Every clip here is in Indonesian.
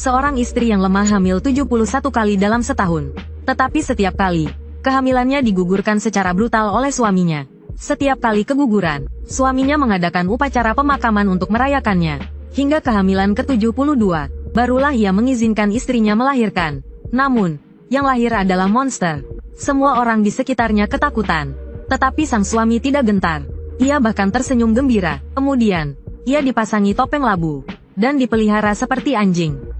Seorang istri yang lemah hamil 71 kali dalam setahun. Tetapi setiap kali, kehamilannya digugurkan secara brutal oleh suaminya. Setiap kali keguguran, suaminya mengadakan upacara pemakaman untuk merayakannya. Hingga kehamilan ke-72, barulah ia mengizinkan istrinya melahirkan. Namun, yang lahir adalah monster. Semua orang di sekitarnya ketakutan. Tetapi sang suami tidak gentar. Ia bahkan tersenyum gembira. Kemudian, ia dipasangi topeng labu, dan dipelihara seperti anjing.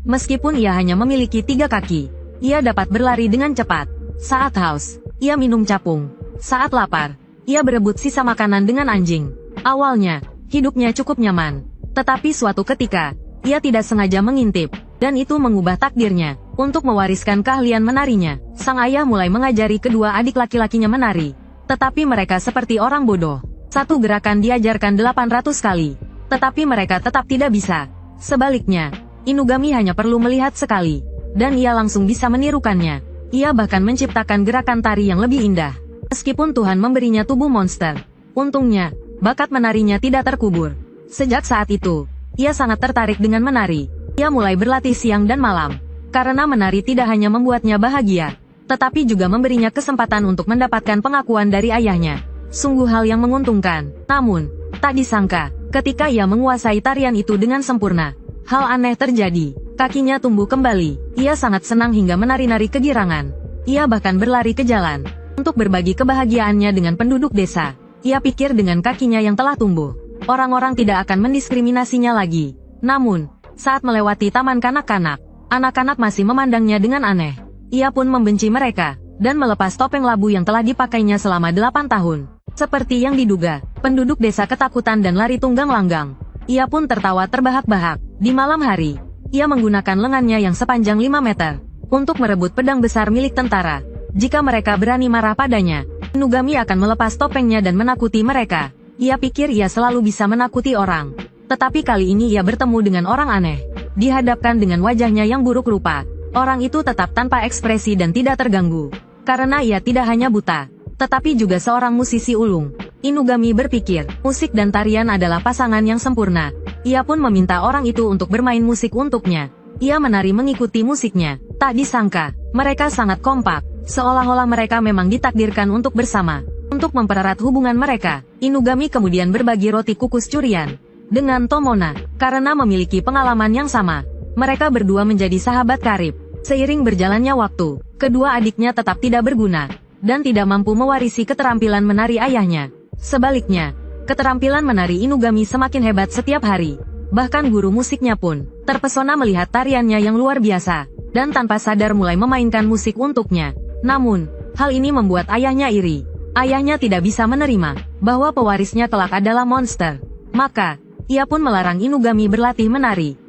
Meskipun ia hanya memiliki 3 kaki, ia dapat berlari dengan cepat. Saat haus, ia minum capung. Saat lapar, ia berebut sisa makanan dengan anjing. Awalnya, hidupnya cukup nyaman. Tetapi suatu ketika, ia tidak sengaja mengintip, dan itu mengubah takdirnya. Untuk mewariskan keahlian menarinya, sang ayah mulai mengajari kedua adik laki-lakinya menari. Tetapi mereka seperti orang bodoh. Satu gerakan diajarkan 800 kali. Tetapi mereka tetap tidak bisa. Sebaliknya, Inugami hanya perlu melihat sekali, dan ia langsung bisa menirukannya. Ia bahkan menciptakan gerakan tari yang lebih indah. Meskipun Tuhan memberinya tubuh monster, untungnya, bakat menarinya tidak terkubur. Sejak saat itu, ia sangat tertarik dengan menari. Ia mulai berlatih siang dan malam. Karena menari tidak hanya membuatnya bahagia, tetapi juga memberinya kesempatan untuk mendapatkan pengakuan dari ayahnya. Sungguh hal yang menguntungkan. Namun, tak disangka, ketika ia menguasai tarian itu dengan sempurna, hal aneh terjadi. Kakinya tumbuh kembali. Ia sangat senang hingga menari-nari kegirangan. Ia bahkan berlari ke jalan untuk berbagi kebahagiaannya dengan penduduk desa. Ia pikir dengan kakinya yang telah tumbuh, orang-orang tidak akan mendiskriminasinya lagi. Namun, saat melewati taman kanak-kanak, anak-anak masih memandangnya dengan aneh. Ia pun membenci mereka, dan melepas topeng labu yang telah dipakainya selama 8 tahun. Seperti yang diduga, penduduk desa ketakutan dan lari tunggang langgang. Ia pun tertawa terbahak-bahak. Di malam hari, ia menggunakan lengannya yang sepanjang 5 meter, untuk merebut pedang besar milik tentara. Jika mereka berani marah padanya, Inugami akan melepas topengnya dan menakuti mereka. Ia pikir ia selalu bisa menakuti orang. Tetapi kali ini ia bertemu dengan orang aneh. Dihadapkan dengan wajahnya yang buruk rupa, orang itu tetap tanpa ekspresi dan tidak terganggu. Karena ia tidak hanya buta, tetapi juga seorang musisi ulung. Inugami berpikir, musik dan tarian adalah pasangan yang sempurna. Ia pun meminta orang itu untuk bermain musik untuknya. Ia menari mengikuti musiknya. Tak disangka, mereka sangat kompak, seolah-olah mereka memang ditakdirkan untuk bersama. Untuk mempererat hubungan mereka, Inugami kemudian berbagi roti kukus curian dengan Tomona. Karena memiliki pengalaman yang sama, mereka berdua menjadi sahabat karib. Seiring berjalannya waktu, kedua adiknya tetap tidak berguna, dan tidak mampu mewarisi keterampilan menari ayahnya. Sebaliknya, keterampilan menari Inugami semakin hebat setiap hari. Bahkan guru musiknya pun terpesona melihat tariannya yang luar biasa, dan tanpa sadar mulai memainkan musik untuknya. Namun, hal ini membuat ayahnya iri. Ayahnya tidak bisa menerima bahwa pewarisnya kelak adalah monster. Maka, ia pun melarang Inugami berlatih menari.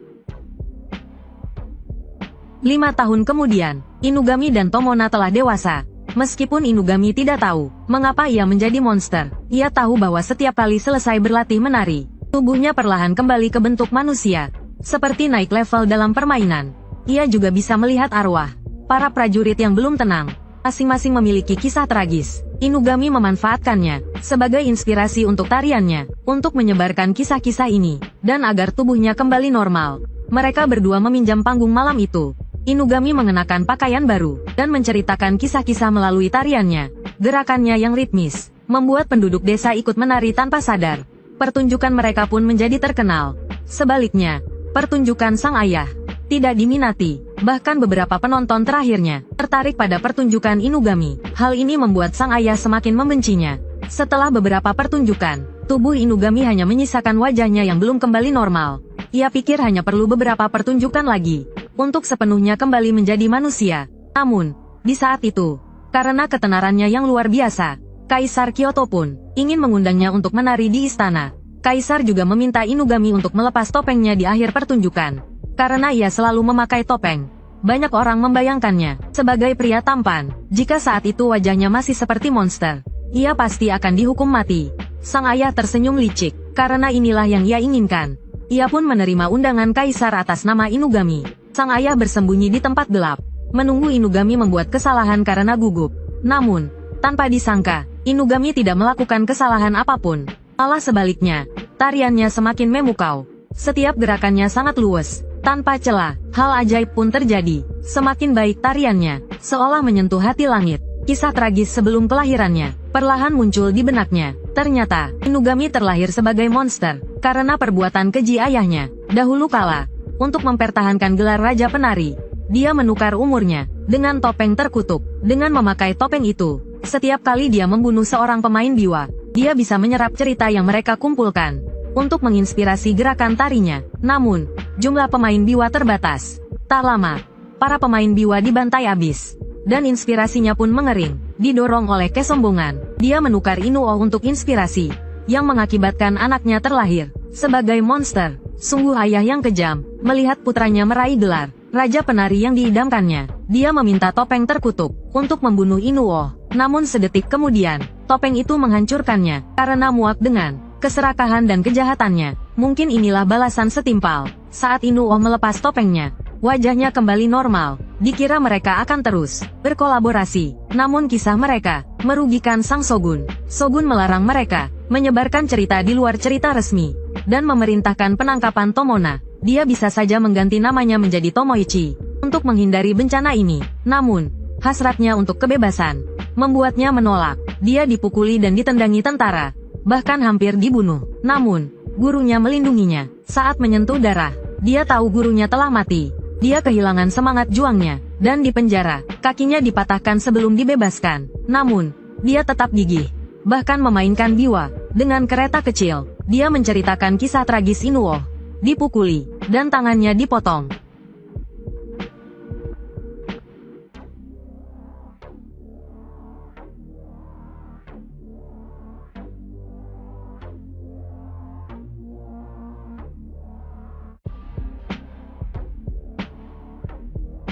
5 tahun kemudian, Inugami dan Tomona telah dewasa. Meskipun Inugami tidak tahu mengapa ia menjadi monster, ia tahu bahwa setiap kali selesai berlatih menari, tubuhnya perlahan kembali ke bentuk manusia. Seperti naik level dalam permainan. Ia juga bisa melihat arwah para prajurit yang belum tenang. Masing-masing memiliki kisah tragis. Inugami memanfaatkannya sebagai inspirasi untuk tariannya, untuk menyebarkan kisah-kisah ini, dan agar tubuhnya kembali normal. Mereka berdua meminjam panggung malam itu. Inugami mengenakan pakaian baru, dan menceritakan kisah-kisah melalui tariannya. Gerakannya yang ritmis, membuat penduduk desa ikut menari tanpa sadar. Pertunjukan mereka pun menjadi terkenal. Sebaliknya, pertunjukan sang ayah tidak diminati. Bahkan beberapa penonton terakhirnya tertarik pada pertunjukan Inugami. Hal ini membuat sang ayah semakin membencinya. Setelah beberapa pertunjukan, tubuh Inugami hanya menyisakan wajahnya yang belum kembali normal. Ia pikir hanya perlu beberapa pertunjukan lagi untuk sepenuhnya kembali menjadi manusia. Namun, di saat itu, karena ketenarannya yang luar biasa, Kaisar Kyoto pun ingin mengundangnya untuk menari di istana. Kaisar juga meminta Inugami untuk melepas topengnya di akhir pertunjukan. Karena ia selalu memakai topeng, banyak orang membayangkannya sebagai pria tampan. Jika saat itu wajahnya masih seperti monster, ia pasti akan dihukum mati. Sang ayah tersenyum licik, karena inilah yang ia inginkan. Ia pun menerima undangan Kaisar atas nama Inugami. Sang ayah bersembunyi di tempat gelap, menunggu Inugami membuat kesalahan karena gugup. Namun, tanpa disangka, Inugami tidak melakukan kesalahan apapun. Malah sebaliknya, tariannya semakin memukau. Setiap gerakannya sangat luwes, Tanpa celah, hal ajaib pun terjadi. Semakin baik tariannya, seolah menyentuh hati langit. Kisah tragis sebelum kelahirannya, perlahan muncul di benaknya. Ternyata, Inugami terlahir sebagai monster, karena perbuatan keji ayahnya. Dahulu kala, untuk mempertahankan gelar Raja Penari, dia menukar umurnya, dengan topeng terkutuk. Dengan memakai topeng itu, setiap kali dia membunuh seorang pemain biwa, dia bisa menyerap cerita yang mereka kumpulkan, untuk menginspirasi gerakan tarinya. Namun, jumlah pemain biwa terbatas. Tak lama, para pemain biwa dibantai habis, dan inspirasinya pun mengering. Didorong oleh kesombongan, dia menukar Inuo untuk inspirasi, yang mengakibatkan anaknya terlahir sebagai monster. Sungguh ayah yang kejam, melihat putranya meraih gelar Raja Penari yang diidamkannya. Dia meminta topeng terkutuk untuk membunuh Inuo. Namun sedetik kemudian, topeng itu menghancurkannya, karena muak dengan keserakahan dan kejahatannya. Mungkin inilah balasan setimpal. Saat Inuo melepas topengnya, wajahnya kembali normal. Dikira mereka akan terus berkolaborasi. Namun kisah mereka merugikan sang Shogun. Shogun melarang mereka menyebarkan cerita di luar cerita resmi, dan memerintahkan penangkapan Tomona. Dia bisa saja mengganti namanya menjadi Tomoichi, untuk menghindari bencana ini. Namun, hasratnya untuk kebebasan membuatnya menolak. Dia dipukuli dan ditendangi tentara, bahkan hampir dibunuh. Namun, gurunya melindunginya. Saat menyentuh darah, dia tahu gurunya telah mati. Dia kehilangan semangat juangnya, dan dipenjara. Kakinya dipatahkan sebelum dibebaskan. Namun, dia tetap gigih, bahkan memainkan biwa. Dengan kereta kecil, dia menceritakan kisah tragis Inuo, dipukuli, dan tangannya dipotong.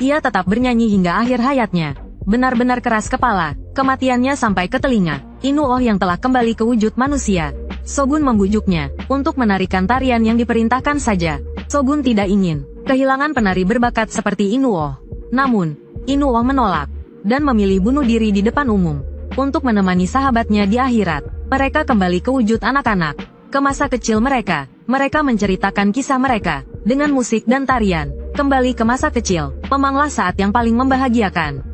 Ia tetap bernyanyi hingga akhir hayatnya. Benar-benar keras kepala, kematiannya sampai ke telinga Inuo yang telah kembali ke wujud manusia. Shogun membujuknya untuk menarikan tarian yang diperintahkan saja. Shogun tidak ingin kehilangan penari berbakat seperti Inuo. Namun, Inuo menolak, dan memilih bunuh diri di depan umum, untuk menemani sahabatnya di akhirat. Mereka kembali ke wujud anak-anak, ke masa kecil mereka. Mereka menceritakan kisah mereka, dengan musik dan tarian. Kembali ke masa kecil, memanglah saat yang paling membahagiakan.